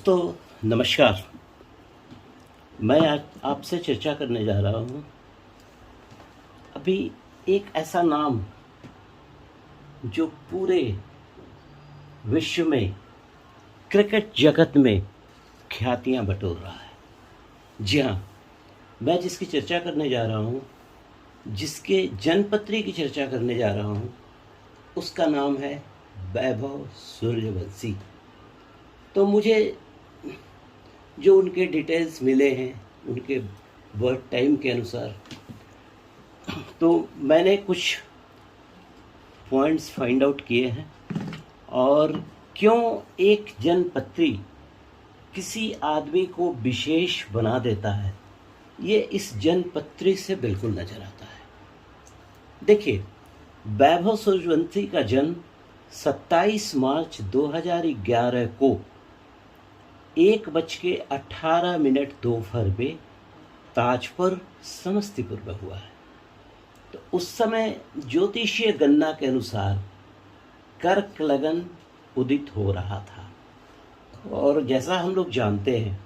तो नमस्कार। मैं आज आपसे चर्चा करने जा रहा हूँ। अभी एक ऐसा नाम जो पूरे विश्व में क्रिकेट जगत में ख्यातियाँ बटोर रहा है। जी हाँ, मैं जिसकी चर्चा करने जा रहा हूँ, जिसके जन्मपत्री की चर्चा करने जा रहा हूँ, उसका नाम है वैभव सूर्यवंशी। तो मुझे जो उनके डिटेल्स मिले हैं, उनके बर्थ टाइम के अनुसार, तो मैंने कुछ पॉइंट्स फाइंड आउट किए हैं। और क्यों एक जन्मपत्री किसी आदमी को विशेष बना देता है, ये इस जन्मपत्री से बिल्कुल नजर आता है। देखिए, वैभव सूर्यवंशी का जन्म 27 मार्च 2011 को 1:18 दोपहर में ताजपुर समस्तीपुर में हुआ है। तो उस समय ज्योतिषीय गणना के अनुसार कर्क लगन उदित हो रहा था। और जैसा हम लोग जानते हैं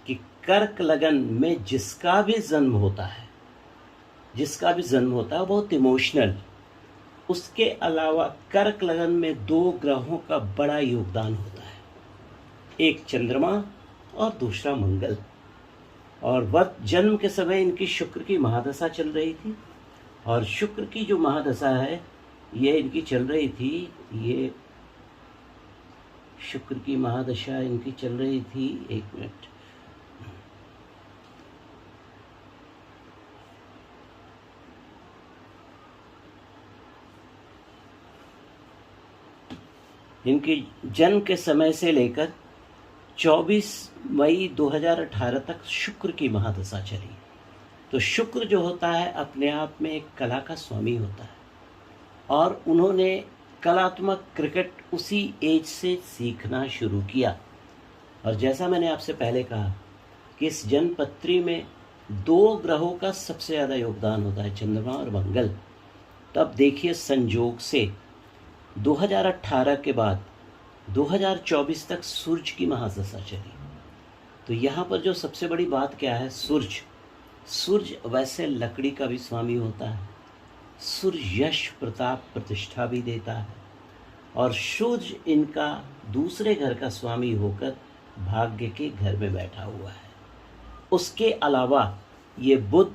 कि कर्क लगन में जिसका भी जन्म होता है वो बहुत इमोशनल। उसके अलावा कर्क लगन में 2 ग्रहों का बड़ा योगदान होता है, एक चंद्रमा और दूसरा मंगल। और वक्त जन्म के समय इनकी शुक्र की महादशा चल रही थी। और शुक्र की जो महादशा है ये इनकी चल रही थी, ये शुक्र की महादशा इनकी चल रही थी, 1 मिनट, इनके जन्म के समय से लेकर 24 मई 2018 तक शुक्र की महादशा चली। तो शुक्र जो होता है अपने आप में एक कला का स्वामी होता है, और उन्होंने कलात्मक क्रिकेट उसी एज से सीखना शुरू किया। और जैसा मैंने आपसे पहले कहा कि इस जन्मपत्री में 2 ग्रहों का सबसे ज़्यादा योगदान होता है, चंद्रमा और मंगल। तब देखिए, संयोग से 2018 के बाद 2024 तक सूर्य की महादशा चली। तो यहाँ पर जो सबसे बड़ी बात क्या है, सूर्य वैसे लकड़ी का भी स्वामी होता है। सूर्य यश प्रताप प्रतिष्ठा भी देता है। और सूर्य इनका दूसरे घर का स्वामी होकर भाग्य के घर में बैठा हुआ है। उसके अलावा ये बुध,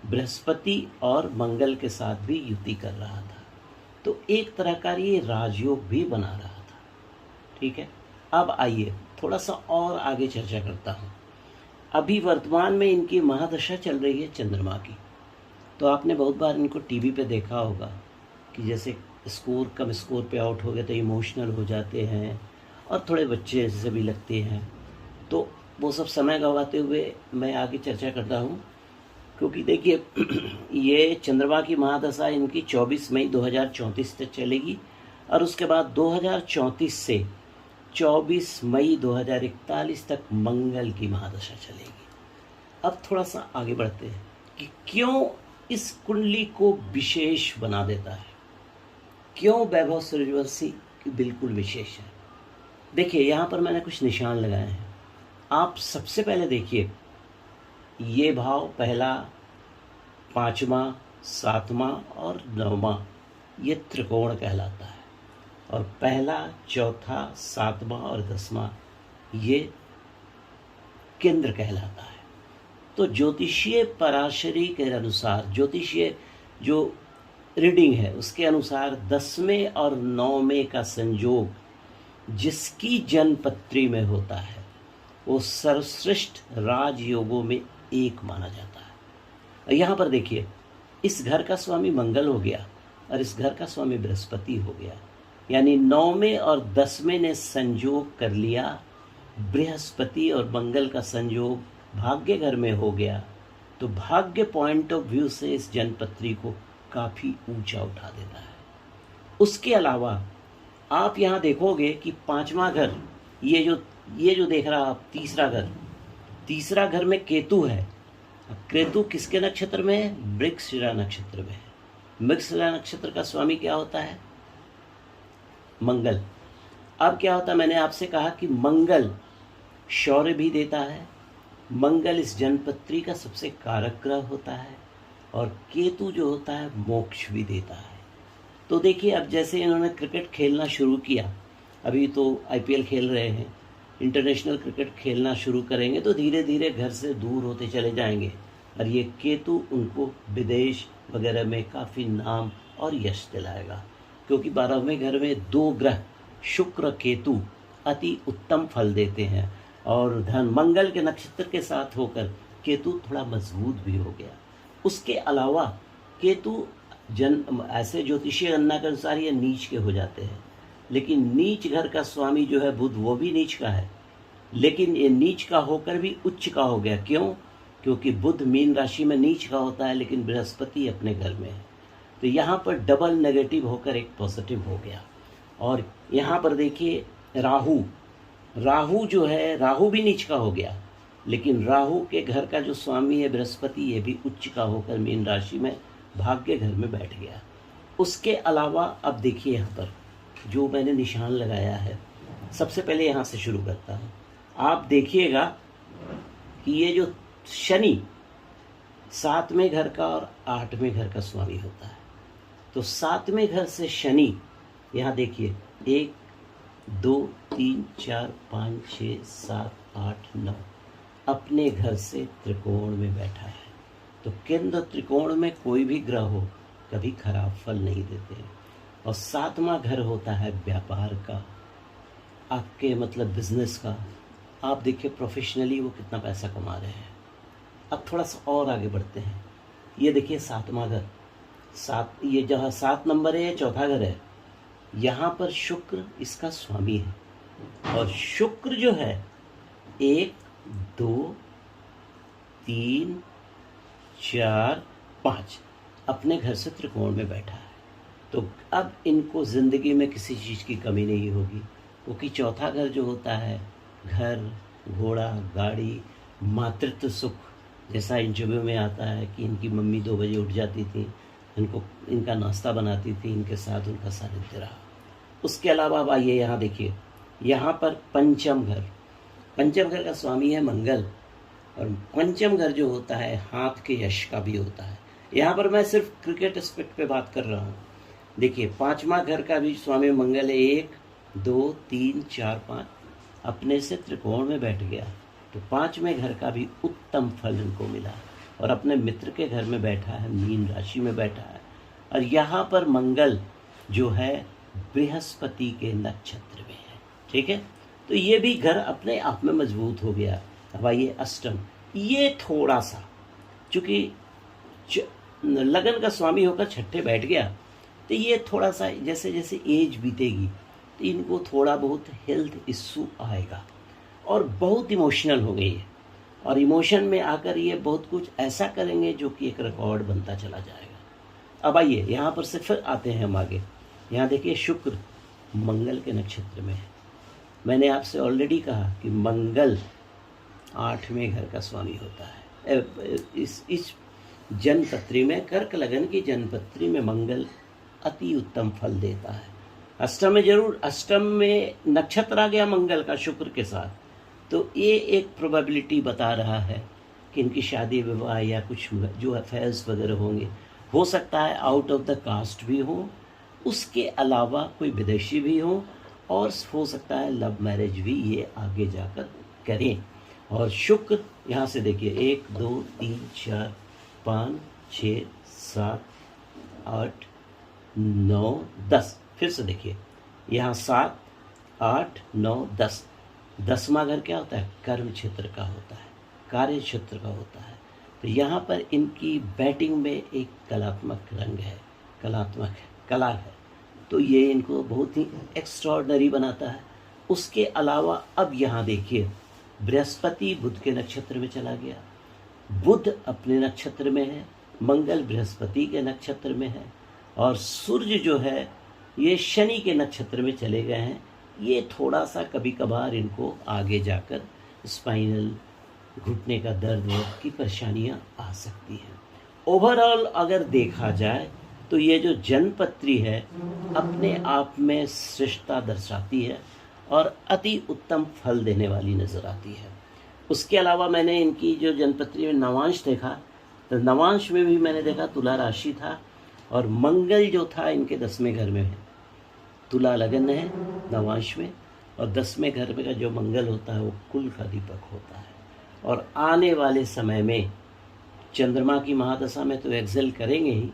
बृहस्पति और मंगल के साथ भी युति कर रहा था। तो एक तरह का ये राजयोग भी बना रहा था। ठीक है, अब आइए थोड़ा सा और आगे चर्चा करता हूँ। अभी वर्तमान में इनकी महादशा चल रही है चंद्रमा की। तो आपने बहुत बार इनको टीवी पे देखा होगा कि जैसे कम स्कोर पे आउट हो गए तो इमोशनल हो जाते हैं और थोड़े बच्चे जैसे भी लगते हैं। तो वो सब समय गंवाते हुए मैं आगे चर्चा करता हूँ, क्योंकि देखिए ये चंद्रमा की महादशा इनकी 24 मई 2034 तक चलेगी। और उसके बाद 2034 से 24 मई 2041 तक मंगल की महादशा चलेगी। अब थोड़ा सा आगे बढ़ते हैं कि क्यों इस कुंडली को विशेष बना देता है, क्यों वैभव सूर्यवंशी बिल्कुल विशेष है। देखिए, यहाँ पर मैंने कुछ निशान लगाए हैं। आप सबसे पहले देखिए, ये भाव पहला, 5वां, 7वां और 9वां ये त्रिकोण कहलाता है। और पहला, चौथा, 7वां और 10वां ये केंद्र कहलाता है। तो ज्योतिषीय पराशरी के अनुसार, ज्योतिषीय जो रीडिंग है उसके अनुसार 10वें और 9वें का संयोग जिसकी जन्मपत्री में होता है वो सर्वश्रेष्ठ राजयोगों में एक माना जाता है। और यहाँ पर देखिए, इस घर का स्वामी मंगल हो गया और इस घर का स्वामी बृहस्पति हो गया। यानी 9वें और 10वें ने संयोग कर लिया, बृहस्पति और मंगल का संयोग भाग्य घर में हो गया। तो भाग्य पॉइंट ऑफ व्यू से इस जन्मपत्री को काफ़ी ऊंचा उठा देता है। उसके अलावा आप यहाँ देखोगे कि 5वां घर, ये जो देख रहा आप, तीसरा घर में केतु है। केतु किसके नक्षत्र में है? मृगशिरा नक्षत्र में है। मृगशिरा नक्षत्र का स्वामी क्या होता है? मंगल। अब क्या होता है, मैंने आपसे कहा कि मंगल शौर्य भी देता है। मंगल इस जन्मपत्री का सबसे कारक ग्रह होता है और केतु जो होता है मोक्ष भी देता है। तो देखिए, अब जैसे इन्होंने क्रिकेट खेलना शुरू किया, अभी तो आईपीएल खेल रहे हैं, इंटरनेशनल क्रिकेट खेलना शुरू करेंगे तो धीरे धीरे घर से दूर होते चले जाएंगे और ये केतु उनको विदेश वगैरह में काफ़ी नाम और यश दिलाएगा, क्योंकि 12वें घर में 2 ग्रह शुक्र केतु अति उत्तम फल देते हैं और धन मंगल के नक्षत्र के साथ होकर केतु थोड़ा मजबूत भी हो गया। उसके अलावा केतु ऐसे ज्योतिषीय गणना के अनुसार ये नीच के हो जाते हैं, लेकिन नीच घर का स्वामी जो है बुध, वो भी नीच का है, लेकिन ये नीच का होकर भी उच्च का हो गया। क्यों? क्योंकि बुध मीन राशि में नीच का होता है, लेकिन बृहस्पति अपने घर में है, तो यहाँ पर डबल नेगेटिव होकर एक पॉजिटिव हो गया। और यहाँ पर देखिए राहु जो है, राहु भी नीच का हो गया, लेकिन राहु के घर का जो स्वामी है बृहस्पति, ये भी उच्च का होकर मीन राशि में भाग्य घर में बैठ गया। उसके अलावा अब देखिए यहाँ पर जो मैंने निशान लगाया है, सबसे पहले यहाँ से शुरू करता हूँ। आप देखिएगा कि ये जो शनि 7वें घर का और 8वें घर का स्वामी होता है, तो 7वें घर से शनि, यहाँ देखिए 1 2 3 4 5 6 7 8 9 अपने घर से त्रिकोण में बैठा है। तो केंद्र त्रिकोण में कोई भी ग्रह हो कभी खराब फल नहीं देते हैं। और 7वां घर होता है व्यापार का, आपके मतलब बिजनेस का। आप देखिए प्रोफेशनली वो कितना पैसा कमा रहे हैं। अब थोड़ा सा और आगे बढ़ते हैं। ये देखिए 7वां घर, ये जहाँ 7 नंबर है, ये चौथा घर है। यहाँ पर शुक्र इसका स्वामी है और शुक्र जो है 1 2 3 4 5 अपने घर से त्रिकोण में बैठा है। तो अब इनको ज़िंदगी में किसी चीज़ की कमी नहीं होगी, क्योंकि चौथा घर जो होता है घर, घोड़ा, गाड़ी, मातृत्व सुख, जैसा इंटरव्यू में आता है कि इनकी मम्मी 2 बजे उठ जाती थी, इनका नाश्ता बनाती थी, इनके साथ उनका सानिध्य रहा। उसके अलावा अब आइए यहाँ देखिए, यहाँ पर पंचम घर का स्वामी है मंगल, और पंचम घर जो होता है हाथ के यश का भी होता है। यहाँ पर मैं सिर्फ क्रिकेट एस्पेक्ट पे बात कर रहा हूँ। देखिए 5वां घर का भी स्वामी मंगल है, 1 2 3 4 5 अपने से त्रिकोण में बैठ गया। तो 5वें घर का भी उत्तम फल इनको मिला और अपने मित्र के घर में बैठा है, मीन राशि में बैठा है। और यहाँ पर मंगल जो है बृहस्पति के नक्षत्र में है, ठीक है। तो ये भी घर अपने आप में मजबूत हो गया। अब आइए अष्टम, ये थोड़ा सा चूँकि लगन का स्वामी होकर छठे बैठ गया, तो ये थोड़ा सा जैसे जैसे एज बीतेगी तो इनको थोड़ा बहुत हेल्थ इश्यू आएगा और बहुत इमोशनल हो गई है, और इमोशन में आकर ये बहुत कुछ ऐसा करेंगे जो कि एक रिकॉर्ड बनता चला जाएगा। अब आइए यहाँ पर से फिर आते हैं हम आगे। यहाँ देखिए शुक्र मंगल के नक्षत्र में है। मैंने आपसे ऑलरेडी कहा कि मंगल 8वें घर का स्वामी होता है। इस जन्मपत्री में, कर्क लगन की जन्मपत्री में मंगल अति उत्तम फल देता है। अष्टम में जरूर, अष्टम में नक्षत्र आ गया मंगल का शुक्र के साथ, तो ये एक प्रोबेबिलिटी बता रहा है कि इनकी शादी विवाह या कुछ जो अफेयर्स वगैरह होंगे, हो सकता है आउट ऑफ द कास्ट भी हो, उसके अलावा कोई विदेशी भी हो, और हो सकता है लव मैरिज भी ये आगे जाकर करें। और शुक्र यहाँ से देखिए 1 2 3 4 5 6 7 8 9 10, फिर से देखिए यहाँ 7 8 9 10। 10वां घर क्या होता है? कर्म क्षेत्र का होता है, कार्य क्षेत्र का होता है। तो यहाँ पर इनकी बैटिंग में एक कलात्मक रंग है, कला है, तो ये इनको बहुत ही एक्स्ट्राऑर्डिनरी बनाता है। उसके अलावा अब यहाँ देखिए बृहस्पति बुध के नक्षत्र में चला गया, बुध अपने नक्षत्र में है, मंगल बृहस्पति के नक्षत्र में है, और सूर्य जो है ये शनि के नक्षत्र में चले गए हैं। ये थोड़ा सा कभी कभार इनको आगे जाकर स्पाइनल, घुटने का दर्द की परेशानियां आ सकती हैं। ओवरऑल अगर देखा जाए तो ये जो जन्मपत्री है अपने आप में श्रेष्ठता दर्शाती है, और अति उत्तम फल देने वाली नज़र आती है। उसके अलावा मैंने इनकी जो जन्मपत्री में नवांश देखा, तो नवांश में भी मैंने देखा तुला राशि था और मंगल जो था इनके 10वें घर में है। तुला लगन है नवांश में, और 10वें घर में का जो मंगल होता है वो कुल का दीपक होता है। और आने वाले समय में चंद्रमा की महादशा में तो एक्सेल करेंगे ही,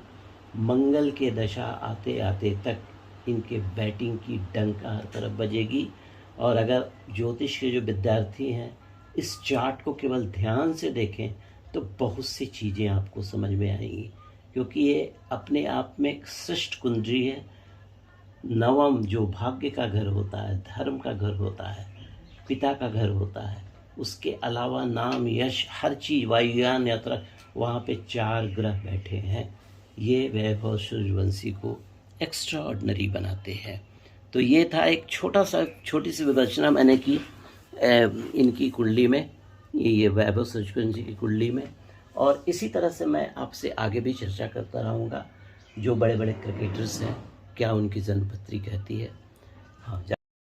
मंगल के दशा आते आते तक इनके बैटिंग की डंका हर तरफ बजेगी। और अगर ज्योतिष के जो विद्यार्थी हैं इस चार्ट को केवल ध्यान से देखें तो बहुत सी चीज़ें आपको समझ में आएंगी, क्योंकि ये अपने आप में एक श्रेष्ठ कुंडली है। नवम जो भाग्य का घर होता है, धर्म का घर होता है, पिता का घर होता है, उसके अलावा नाम, यश, हर चीज़, वायुयान यात्रा, वहाँ पे 4 ग्रह बैठे हैं। ये वैभव सूर्यवंशी को एक्स्ट्रा ऑर्डिनरी बनाते हैं। तो ये था एक छोटी सी विवेचना मैंने की इनकी कुंडली में, ये वैभव सूर्यवंशी की कुंडली में। और इसी तरह से मैं आपसे आगे भी चर्चा करता रहूँगा। जो बड़े बड़े क्रिकेटर्स हैं क्या उनकी जन्मपत्री कहती है। हाँ।